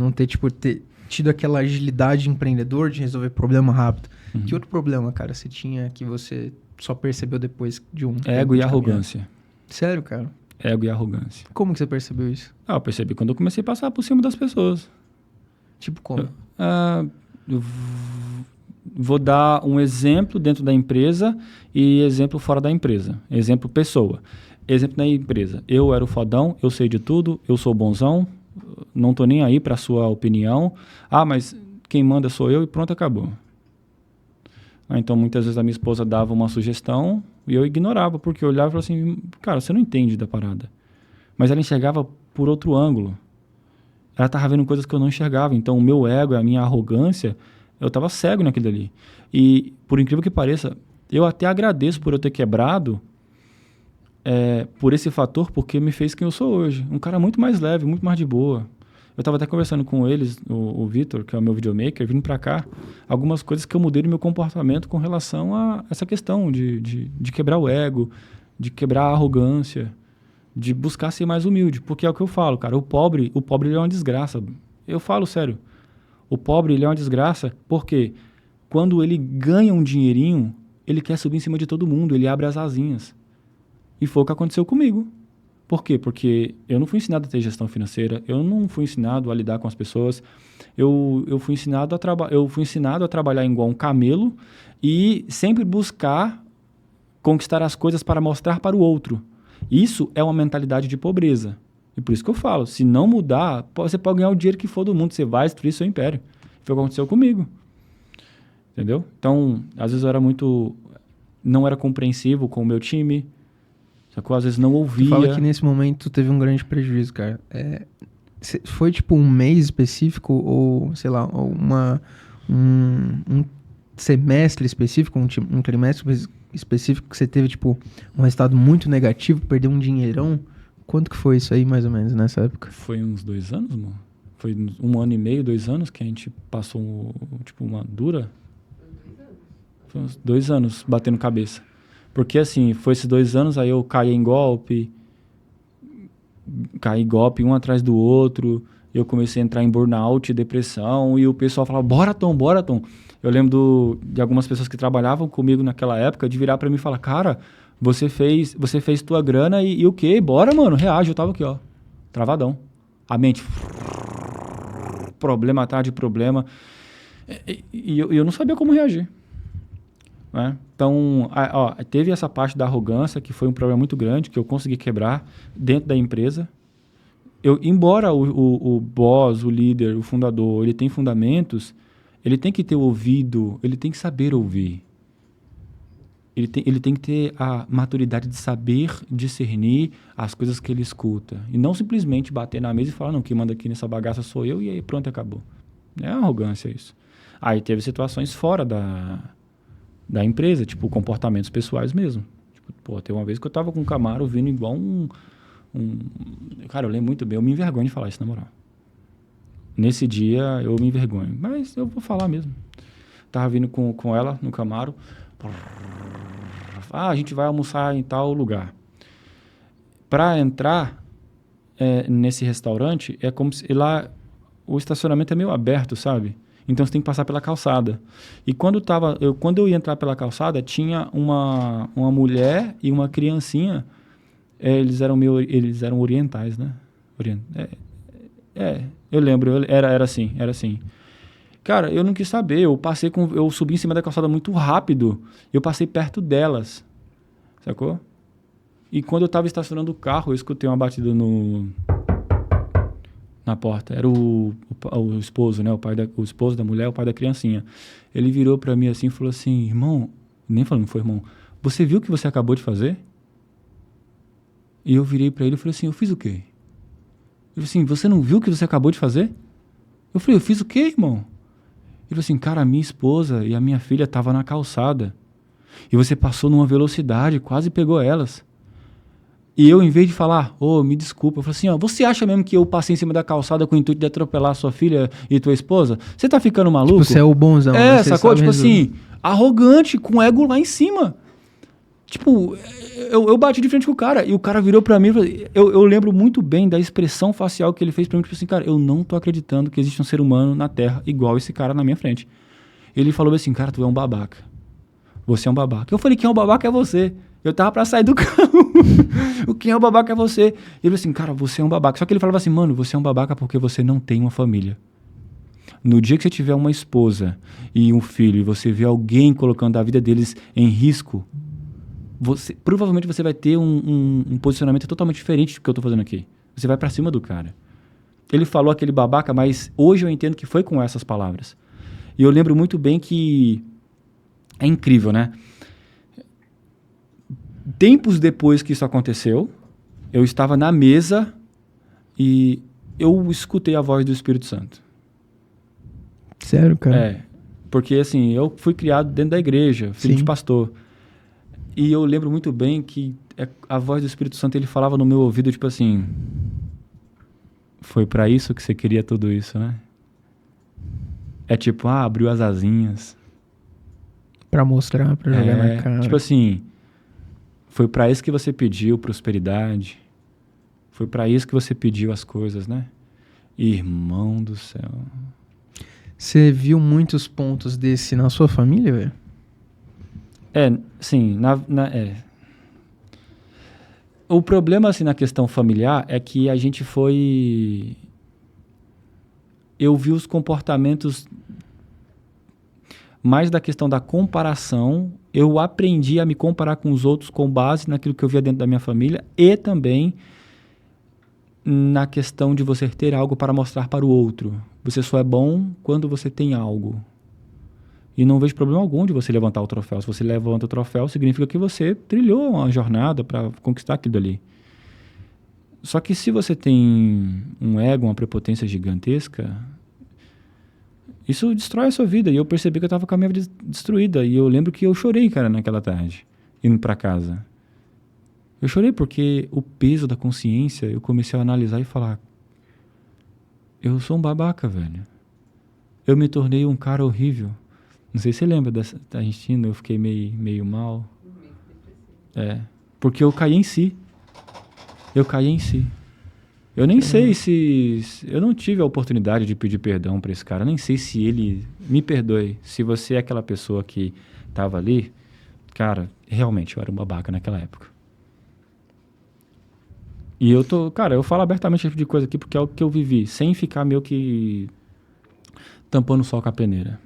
Não ter, tipo, tido aquela agilidade de empreendedor de resolver problema rápido. Que outro problema, cara, você tinha que você só percebeu depois de um... Ego e arrogância. Sério, cara? Ego e arrogância. Como que você percebeu isso? Eu percebi quando eu comecei a passar por cima das pessoas. Tipo como? Vou dar um exemplo dentro da empresa e exemplo fora da empresa. Exemplo pessoa. Exemplo da empresa. Eu era o fodão, eu sei de tudo, eu sou bonzão, não tô nem aí pra sua opinião. Mas quem manda sou eu e pronto, acabou. Então, muitas vezes a minha esposa dava uma sugestão e eu ignorava, porque eu olhava e falava assim, cara, você não entende da parada. Mas ela enxergava por outro ângulo. Ela estava vendo coisas que eu não enxergava. Então, o meu ego, a minha arrogância, eu estava cego naquilo ali. E, por incrível que pareça, eu até agradeço por eu ter quebrado por esse fator, porque me fez quem eu sou hoje. Um cara muito mais leve, muito mais de boa. Eu estava até conversando com eles, o Vitor, que é o meu videomaker, vindo para cá, algumas coisas que eu mudei no meu comportamento com relação a essa questão de quebrar o ego, de quebrar a arrogância, de buscar ser mais humilde. Porque é o que eu falo, cara, o pobre ele é uma desgraça. Eu falo sério. O pobre, ele é uma desgraça porque quando ele ganha um dinheirinho, ele quer subir em cima de todo mundo, ele abre as asinhas. E foi o que aconteceu comigo. Por quê? Porque eu não fui ensinado a ter gestão financeira, eu não fui ensinado a lidar com as pessoas, eu fui ensinado a trabalhar igual um camelo e sempre buscar conquistar as coisas para mostrar para o outro. Isso é uma mentalidade de pobreza. E por isso que eu falo, se não mudar, você pode ganhar o dinheiro que for do mundo, você vai destruir seu império. Foi o que aconteceu comigo. Entendeu? Então, às vezes eu não era compreensivo com o meu time, sacou? Às vezes não ouvia. Tu fala que nesse momento teve um grande prejuízo, cara. Foi tipo um mês específico ou, sei lá, um semestre específico, um trimestre específico que você teve, tipo, um resultado muito negativo, perdeu um dinheirão? Quanto que foi isso aí, mais ou menos, nessa época? Foi uns 2 anos, mano. Foi 1 ano e meio, 2 anos que a gente passou, tipo, uma dura. Foi uns 2 anos batendo cabeça. Porque, assim, foi esses 2 anos, aí eu caí um atrás do outro, eu comecei a entrar em burnout, depressão, e o pessoal falava, bora, Tom. Eu lembro de algumas pessoas que trabalhavam comigo naquela época, de virar pra mim e falar, cara, você fez tua grana e o quê? Bora, mano, reage. Eu tava aqui, ó, travadão. A mente, problema atrás de problema, e eu não sabia como reagir. Né? Então, teve essa parte da arrogância, que foi um problema muito grande, que eu consegui quebrar dentro da empresa. Embora o boss, o líder, o fundador, ele tem fundamentos, ele tem que ter ouvido, ele tem que saber ouvir. Ele tem que ter a maturidade de saber discernir as coisas que ele escuta. E não simplesmente bater na mesa e falar, não, quem manda aqui nessa bagaça sou eu, e aí pronto, acabou. É arrogância isso. Aí teve situações fora da empresa, tipo comportamentos pessoais mesmo. Tipo, teve uma vez que eu tava com um Camaro vindo igual Cara, eu lembro muito bem, eu me envergonho de falar isso, na moral. Nesse dia, eu me envergonho. Mas eu vou falar mesmo. Tava vindo com ela no Camaro. A gente vai almoçar em tal lugar. Para entrar nesse restaurante, é como se lá o estacionamento é meio aberto, sabe? Então você tem que passar pela calçada. E quando eu ia entrar pela calçada, tinha uma mulher e uma criancinha. Eles eram orientais, né? Eu lembro, era assim. Cara, eu não quis saber, eu subi em cima da calçada muito rápido, eu passei perto delas, sacou? E quando eu tava estacionando o carro, eu escutei uma batida na porta. Era o esposo, né? O esposo da mulher, o pai da criancinha. Ele virou pra mim assim e falou assim, irmão, nem falando, foi irmão, você viu o que você acabou de fazer? E eu virei pra ele e falei assim, eu fiz o quê? Ele falou assim, você não viu o que você acabou de fazer? Eu falei, eu fiz o quê, irmão? Ele falou assim, cara, a minha esposa e a minha filha estavam na calçada. E você passou numa velocidade, quase pegou elas. E eu, em vez de falar, me desculpa, eu falei assim, você acha mesmo que eu passei em cima da calçada com o intuito de atropelar sua filha e tua esposa? Você tá ficando maluco? Tipo, você é o bonzão. Sacou? Tipo assim, arrogante, com ego lá em cima. Tipo, eu bati de frente com o cara, e o cara virou pra mim e falou, eu lembro muito bem da expressão facial que ele fez pra mim, tipo assim, cara, eu não tô acreditando que existe um ser humano na Terra igual esse cara na minha frente. Ele falou assim, cara, tu é um babaca. Você é um babaca. Eu falei, quem é o babaca é você. Eu tava pra sair do carro. O quem é o babaca é você. Ele falou assim, cara, você é um babaca. Só que ele falava assim, mano, você é um babaca porque você não tem uma família. No dia que você tiver uma esposa e um filho, e você vê alguém colocando a vida deles em risco, provavelmente você vai ter um posicionamento totalmente diferente do que eu tô fazendo aqui. Você vai pra cima do cara. Ele falou aquele babaca, mas hoje eu entendo que foi com essas palavras. E eu lembro muito bem que é incrível, né? Tempos depois que isso aconteceu, eu estava na mesa e eu escutei a voz do Espírito Santo. Sério, cara? É, porque assim, eu fui criado dentro da igreja, filho de pastor. E eu lembro muito bem que a voz do Espírito Santo, ele falava no meu ouvido, tipo assim, foi pra isso que você queria tudo isso, né? É tipo, abriu as asinhas. Pra mostrar, pra jogar na cara. Tipo assim, foi pra isso que você pediu prosperidade. Foi pra isso que você pediu as coisas, né? Irmão do céu. Você viu muitos pontos desse na sua família, velho? Sim. O problema, assim, na questão familiar é que a gente foi... Eu vi os comportamentos mais da questão da comparação. Eu aprendi a me comparar com os outros com base naquilo que eu via dentro da minha família e também na questão de você ter algo para mostrar para o outro. Você só é bom quando você tem algo. E não vejo problema algum de você levantar o troféu. Se você levanta o troféu, significa que você trilhou uma jornada para conquistar aquilo ali. Só que se você tem um ego, uma prepotência gigantesca, isso destrói a sua vida. E eu percebi que eu estava com a minha vida destruída. E eu lembro que eu chorei, cara, naquela tarde, indo para casa. Eu chorei porque o peso da consciência, eu comecei a analisar e falar, eu sou um babaca, velho. Eu me tornei um cara horrível. Não sei se você lembra da gente indo, eu fiquei meio mal. Porque eu caí em si. Eu nem sei se... Eu não tive a oportunidade de pedir perdão para esse cara. Eu nem sei se ele... Me perdoe. Se você é aquela pessoa que estava ali, cara, realmente eu era um babaca naquela época. E eu falo abertamente esse tipo de coisa aqui porque é o que eu vivi, sem ficar meio que tampando o sol com a peneira.